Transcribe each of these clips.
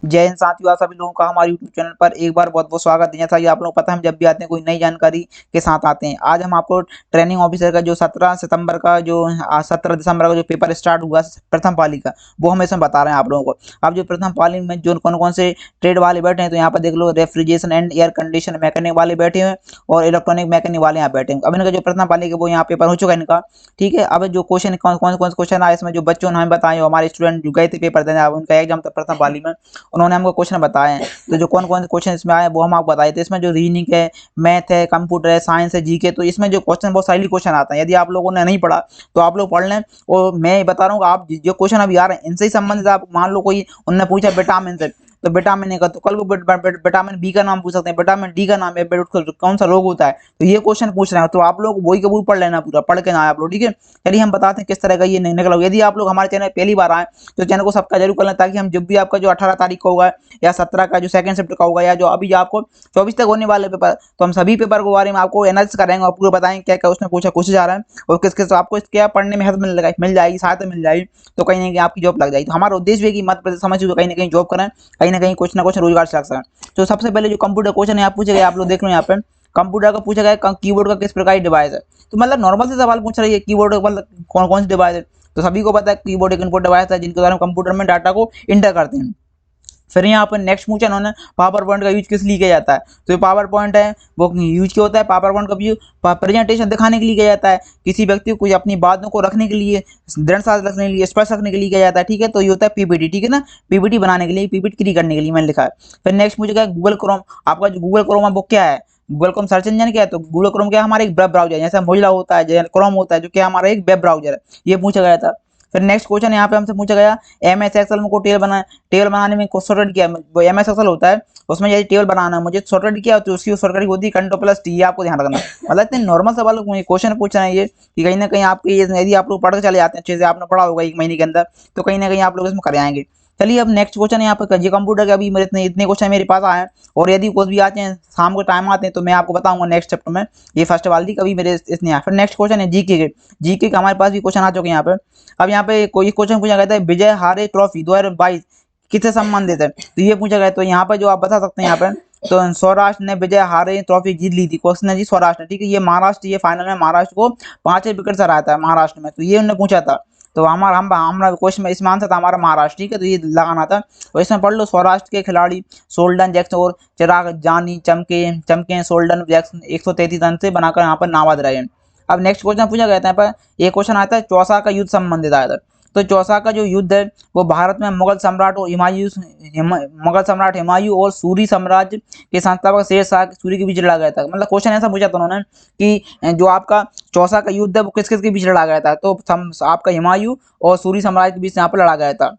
जय हिंद साथियों, आप सभी लोगों का हमारे यूट्यूब चैनल पर एक बार बहुत बहुत स्वागत है। जैसा कि आप लोगों को पता है, हम जब भी आते हैं कोई नई जानकारी के साथ आते हैं। आज हम आपको ट्रेनिंग ऑफिसर का जो 17 सितंबर का जो 17 दिसंबर का जो पेपर स्टार्ट हुआ प्रथम पाली का, वो हम इसमें बता रहे हैं आप लोगों को। अब जो प्रथम पाली में जो कौन कौन से ट्रेड वाले बैठे हैं, तो यहाँ पर देख लो, refrigeration and air condition mechanic वाले बैठे हैं और इलेक्ट्रॉनिक मैकेनिक वाले यहाँ बैठे हैं। अब इनका जो प्रथम पाली के वो यहाँ पेपर हो चुका है इनका। ठीक है, अब जो क्वेश्चन कौन कौन कौन से क्वेश्चन आए इसमें, जो बच्चों ने हमें बताए, हमारे स्टूडेंट जो गए थे पेपर देने, उनका एग्जाम था प्रथम पाली में, उन्होंने हमको क्वेश्चन बताए हैं। तो जो कौन कौन से क्वेश्चन इसमें आए वो हम आपको बताए थे। इसमें जो रीजनिंग है, मैथ है, कंप्यूटर है, साइंस है, जीके, तो इसमें जो क्वेश्चन बहुत सारे क्वेश्चन आता है। यदि आप लोगों ने नहीं पढ़ा तो आप लोग पढ़ लें। और मैं बता रहा हूँ, आप जो क्वेश्चन अभी आ रहे हैं इनसे ही संबंधित, आप मान लो कोई उनने पूछा विटामिन से, तो विटामिन ए का, तो कल को विटामिन बी का नाम पूछ सकते हैं, विटामिन डी का नाम है, कौन सा रोग होता है, तो ये क्वेश्चन पूछ रहे हैं। तो आप लोग वही का वही पढ़ लेना, पूरा पढ़ के ना आप लोग। ठीक है, चलिए हम बताते हैं किस तरह का ये निकला होगा। यदि आप लोग हमारे चैनल पहली बार आए तो चैनल को सब्सक्राइब जरूर कर लें, ताकि हम जब भी आपका जो 18 तारीख का होगा या 17 का जो सेकंड शिफ्ट का होगा, या जो अभी जो आपको 24 तक होने वाले पेपर, तो हम सभी पेपर के बारे में आपको एनालिसिस करेंगे और पूरा बताएंगे क्या क्या उसमें पूछा जा रहा है और किस किस आपको क्या पढ़ने में हेल्प मिल जाएगी, सहायता मिल जाएगी, तो कहीं ना कहीं आपकी जॉब लग जाएगी। तो हमारा उद्देश्य है कि मध्य प्रदेश समझ कहीं ना कहीं जॉब करें, कहीं ना कुछ रोजगार से लग सकें। तो सबसे पहले जो कंप्यूटर क्वेश्चन है आप पूछे गए, आप लोग देख लो यहाँ पे। कंप्यूटर का पूछा गया कीबोर्ड का किस प्रकार की डिवाइस है। तो मतलब नॉर्मल से सवाल पूछ रही है, कीबोर्ड का मतलब कौन कौन सी डिवाइस है। तो सभी को पता है कीबोर्ड एक इनपुट डिवाइस है जिनके द्वारा हम कंप्यूटर में डाटा को इंटर करते हैं। फिर यहाँ पर नेक्स्ट पूछा उन्होंने, पावर पॉइंट का यूज किस लिए किया जाता है। तो ये पावर पॉइंट है वो यूज क्यों होता है। पावर पॉइंट का यूज प्रेजेंटेशन दिखाने के लिए किया जाता है, किसी व्यक्ति को अपनी बातों को रखने के लिए, दृढ़ साथ रखने के लिए, स्पष्ट रखने के लिए किया जाता है। ठीक है, तो ये होता है पीपीटी। ठीक है ना, पीपीटी बनाने के लिए, पीपीटी क्रिएट करने के लिए मैंने लिखा है। फिर नेक्स्ट पूछेगा गूगल क्रोम। आपका जो गूगल क्रोम है वो क्या है। गूगल क्रोम सर्च इंजन क्या है, तो गूगल क्रोम क्या है, हमारा एक वेब ब्राउजर है, जैसा मोजिला होता है, जैसे क्रोम होता है, जो क्या हमारा एक वेब ब्राउजर है, ये पूछा गया था। फिर नेक्स्ट क्वेश्चन यहाँ पे हमसे पूछा गया, एम एस एक्सएल में को टेबल बनाने में शॉर्टकट किया, वो एम एस एक्सएल होता है, उसमें यदि टेबल बनाना है मुझे शॉर्टकट किया, तो उसकी शॉर्टकट होती है Ctrl+T, ये आपको ध्यान रखना। मतलब इतने नॉर्मल सवाल क्वेश्चन पूछ रहे हैं ये, कि कहीं ना कहीं आपके यदि आप लोग पढ़ के चले जाते हैं अच्छे से, आपने पढ़ा होगा 1 महीने के अंदर, तो कहीं ना कहीं आप लोग इसमें कर आएंगे। चलिए अब नेक्स्ट क्वेश्चन यहाँ पे, ये कंप्यूटर के अभी मेरे इतने क्वेश्चन मेरे पास आए हैं, और यदि कुछ भी आते हैं शाम को टाइम आते हैं तो मैं आपको बताऊंगा नेक्स्ट चैप्टर में। ये फर्स्ट वाली कभी मेरे इसने आया। फिर नेक्स्ट क्वेश्चन है जीके के। जीके का हमारे पास भी क्वेश्चन आ चुके हैं यहाँ पे। अब यहाँ पे कोई क्वेश्चन पूछा गया था, विजय हारे ट्रॉफी 2022 किससे संबंधित है। तो ये पूछा गया, तो यहाँ पे जो आप बता सकते हैं यहाँ पे, तो सौराष्ट्र ने विजय हारे ट्रॉफी जीत ली थी। क्वेश्चन है जी सौराष्ट्र। ठीक है, ये महाराष्ट्र, ये फाइनल में महाराष्ट्र को 5 विकेट से हराया था महाराष्ट्र में, तो ये उन्होंने पूछा था। तो हमारा क्वेश्चन में इसमें आंसर था हमारा महाराष्ट्र। ठीक है, तो ये लगाना था। और इसमें पढ़ लो, सौराष्ट्र के खिलाड़ी सोल्डन जैक्सन और चिराग जानी चमके चमके सोल्डन जैक्सन 133 रन से बनाकर यहाँ पर नाबाद रहे। अब नेक्स्ट क्वेश्चन पूछा गया था यहाँ पर, एक क्वेश्चन आता है चौसा का युद्ध संबंधित आया था। तो चौसा का जो युद्ध है वो भारत में मुगल सम्राट हुमायूं और सूरी साम्राज्य के संस्थापक शेर शाह सूरी के बीच लड़ा गया था। मतलब क्वेश्चन ऐसा पूछा था उन्होंने कि जो आपका चौसा का युद्ध है वो किस किस के बीच लड़ा गया था। तो आपका हुमायूं और सूरी साम्राज्य के बीच यहाँ पर लड़ा गया था,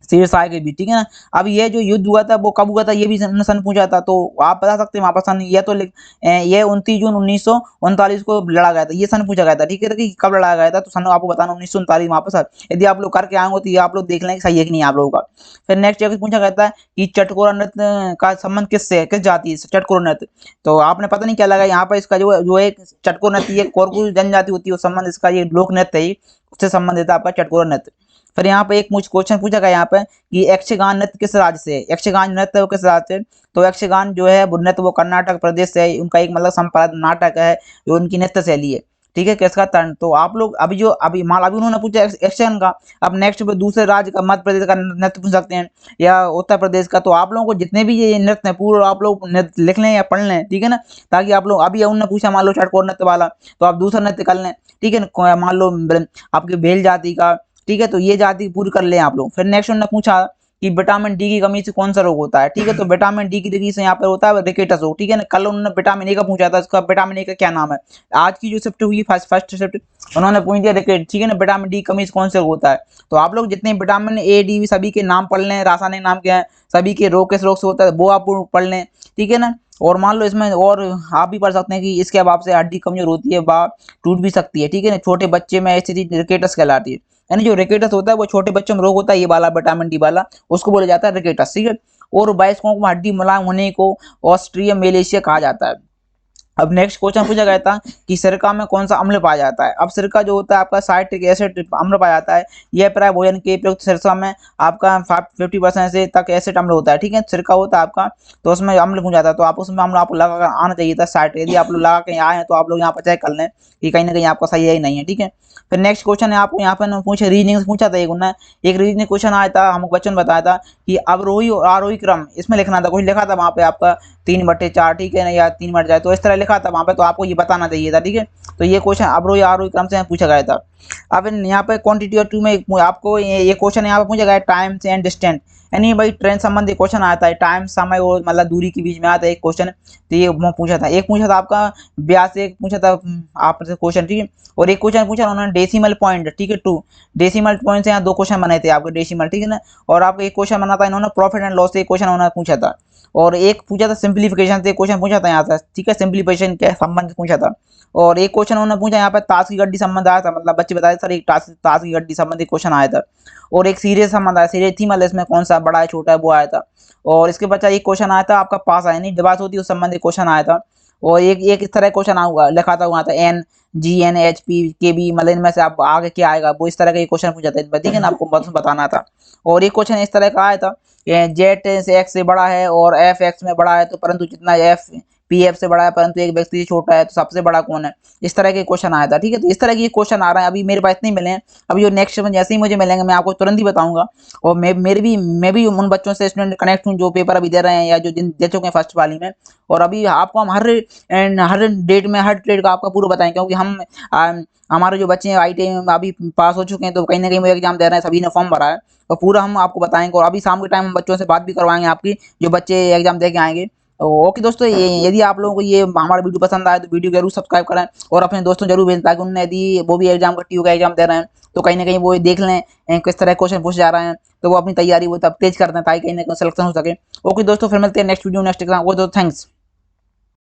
शेर शाह के बीच। ठीक है ना, अब ये जो युद्ध हुआ था वो कब हुआ था, ये भी सन पूछा था। तो आप बता सकते हैं वहाँ पर सन, ये तो ये 29 जून 1939 को लड़ा गया था, ये सन पूछा गया था। ठीक है, कि कब लड़ा गया था, तो सन आपको बताना 1939 वहाँ पर। यदि आप लोग करके आएंगे तो ये आप लोग देख लें सही है कि नहीं आप लोगों का। फिर नेक्स्ट पूछा गया था कि चटकोरा नृत्य का संबंध किससे है, किस जाति से चटकोरा नृत्य। तो आपने पता नहीं क्या लगा यहाँ पर, इसका जो एक चटकोरा नृत्य, ये कोरकू जनजाति होती है, संबंध इसका ये लोक नृत्य है, उससे संबंधित है आपका चटकोरा नृत्य। फिर यहाँ पे एक क्वेश्चन पूछा गया यहाँ पे कि यक्षगान नृत्य किस राज्य से है। यक्षगान नृत्य वो किस राज्य से, तो यक्षगान जो है वो नृत्य वो कर्नाटक प्रदेश से है। उनका एक मतलब संप्रदाय नाटक है, जो उनकी नृत्य शैली है। ठीक है, किसका तरण। तो आप लोग अभी उन्होंने पूछा यक्षगान का। अब नेक्स्ट पे दूसरे राज्य का, मध्य प्रदेश का नृत्य पूछ सकते हैं या उत्तर प्रदेश का। तो आप लोगों को जितने भी ये नृत्य है पूरा आप लोग नृत्य लिख लें या पढ़ लें। ठीक है ना, ताकि आप लोग अभी उन्होंने पूछा मान लो चटकोर नृत्य वाला, तो आप दूसरा नृत्य कर लें। ठीक है ना, मान लो आपके भेल जाति का, ठीक है, तो ये जाति पूरी कर ले आप लोग। फिर नेक्स्ट उन्होंने पूछा कि विटामिन डी की कमी से कौन सा रोग होता है। ठीक है, तो विटामिन डी की कमी से यहाँ पर होता है रिकेटस रोग। ठीक है ना, कल उन्होंने विटामिन ए का पूछा था, इसका विटामिन ए का क्या नाम है। आज की जो शिफ्ट हुई फर्स्ट शिफ्ट, उन्होंने पूछ दिया रिकेट। ठीक है ना, विटामिन डी कमी से कौन से रोग होता है। तो आप लोग जितने विटामिन ए डी सभी के नाम पढ़ लें, रासायनिक नाम क्या है, सभी के रोग किस रोग से होता है वो आप पढ़ लें। ठीक है ना, और मान लो इसमें और आप भी पढ़ सकते हैं कि इसके अभाव से हड्डी कमजोर होती है, बाह टूट भी सकती है। ठीक है ना, छोटे बच्चे में स्थिति रिकेटस कहलाती है। यानी जो रिकेटस होता है वो छोटे बच्चों में रोग होता है, ये वाला विटामिन डी वाला, उसको बोला जाता है रिकेटस। ठीक है, और वयस्कों में हड्डी मुलायम होने को ऑस्ट्रिया मेलेशिया कहा जाता है। अब नेक्स्ट क्वेश्चन पूछा गया था कि सिरका में कौन सा अम्ल पाया जाता है। अब सिरका जो होता है आपका साइट्रिक एसिड अम्ल पाया जाता है। यह प्राय भोजन के प्रयुक्त सिरका में आपका 50% से तक एसिड अम्ल होता है। ठीक है, सिरका होता है आपका, तो उसमें अम्ल पूछा जाता है, तो आप उसमें अम्ल आपको लगा कर आना चाहिए था साइट। यदि आप लोग लगा के आए हैं तो आप लोग यहाँ पर चेक कर लें कि कहीं ना कहीं आपका सही है ही नहीं है। ठीक है, फिर नेक्स्ट क्वेश्चन है आपको यहाँ पर पूछे रीजनिंग पूछा था एक रीजनिंग क्वेश्चन आया था, हमको बच्चों ने बताया था कि अवरोही और आरोही क्रम इसमें लिखना था, कुछ लिखा था वहाँ पे आपका 3/4, ठीक है ना, या 3/4, तो इस तरह लिखा था वहाँ पे, तो आपको ये बताना चाहिए था। ठीक है, तो ये क्वेश्चन अवरोही आरोही क्रम से पूछा गया था। अब यहाँ पे क्वांटिटी 2 में आपको ये क्वेश्चन यहाँ पे पूछा गया टाइम एंड डिस्टेंस, यानी भाई ट्रेन संबंधी क्वेश्चन आता है, टाइम समय और मतलब दूरी के बीच में आता है एक क्वेश्चन, तो ये पूछा था। एक पूछा था आपका ब्याज से, एक पूछा था आपसे क्वेश्चन, ठीक है, और एक क्वेश्चन पूछा उन्होंने डेसिमल पॉइंट, ठीक है, 2 डेसिमल पॉइंट से यहाँ 2 क्वेश्चन बने थे आपके डेसिमल, ठीक है ना, और आपको एक क्वेश्चन बना था इन्होंने प्रॉफिट एंड लॉस से, एक क्वेश्चन उन्होंने पूछा था, और एक पूछा था सिंप्लीफिकेशन से क्वेश्चन पूछा था यहाँ से, ठीक है, सिंप्लीफिकेशन के संबंध पूछा था, और एक क्वेश्चन उन्होंने पूछा यहाँ पर ताश की गड्डी संबंध आया था, मतलब बच्चे बताए सर एक ताश की गड्डी संबंधी क्वेश्चन आया था, और एक सीरीज संबंध आया, सीरीज थी मतलब इसमें कौन सा बड़ा है छोटा है वो आया था, और इसके बच्चा एक क्वेश्चन आया था आपका पास आया नहीं डिवाइस होती है उस संबंधी क्वेश्चन आया था, और एक एक इस तरह क्वेश्चन लिखा था वहाँ था NGNHP KB, मतलब इनमें से आप आगे क्या आएगा वो इस तरह का क्वेश्चन पूछा था, ठीक है ना, आपको बस बताना था। और एक क्वेश्चन इस तरह का आया था जेड से एक्स से बड़ा है और एफ एक्स में बड़ा है, तो परंतु जितना एफ PF से बड़ा है परंतु एक व्यक्ति से छोटा है, तो सबसे बड़ा कौन है, इस तरह के क्वेश्चन आया था। ठीक है, तो इस तरह के क्वेश्चन आ रहे हैं, अभी मेरे पास नहीं मिले हैं, अभी जो नेक्स्ट जैसे ही मुझे मिलेंगे मैं आपको तुरंत ही बताऊंगा, और मैं भी उन बच्चों से स्टूडेंट कनेक्ट हूँ जो पेपर अभी दे रहे हैं या जो दे चुके हैं फर्स्ट वाली में, और अभी आपको हम हर डेट में हर ट्रेड का आपका पूरा बताएं, क्योंकि हम हमारे जो बच्चे हैं ITI में अभी पास हो चुके हैं, तो कहीं ना कहीं वो एग्जाम दे रहे हैं, सभी ने फॉर्म भरा है, और पूरा हम आपको बताएंगे, और अभी शाम के टाइम हम बच्चों से बात भी करवाएंगे आपकी, जो बच्चे एग्जाम दे के आएंगे। ओके दोस्तों, ये यदि आप लोगों को ये हमारा वीडियो पसंद आए तो वीडियो जरूर सब्सक्राइब करें, और अपने दोस्तों जरूर भेजें, ताकि उन्हें यदि वो भी एग्जाम का TU का एग्जाम दे रहे हैं तो कहीं ना कहीं वो देख लें किस तरह क्वेश्चन पूछे जा रहे हैं, तो वो अपनी तैयारी वो तब तेज कर दें ताकि कहीं ना कहीं सिलेक्शन हो सके। ओके दोस्तों, फिर मिलते हैं नेक्स्ट वीडियो नेक्स्ट एग्जाम। वो तो थैंक्स।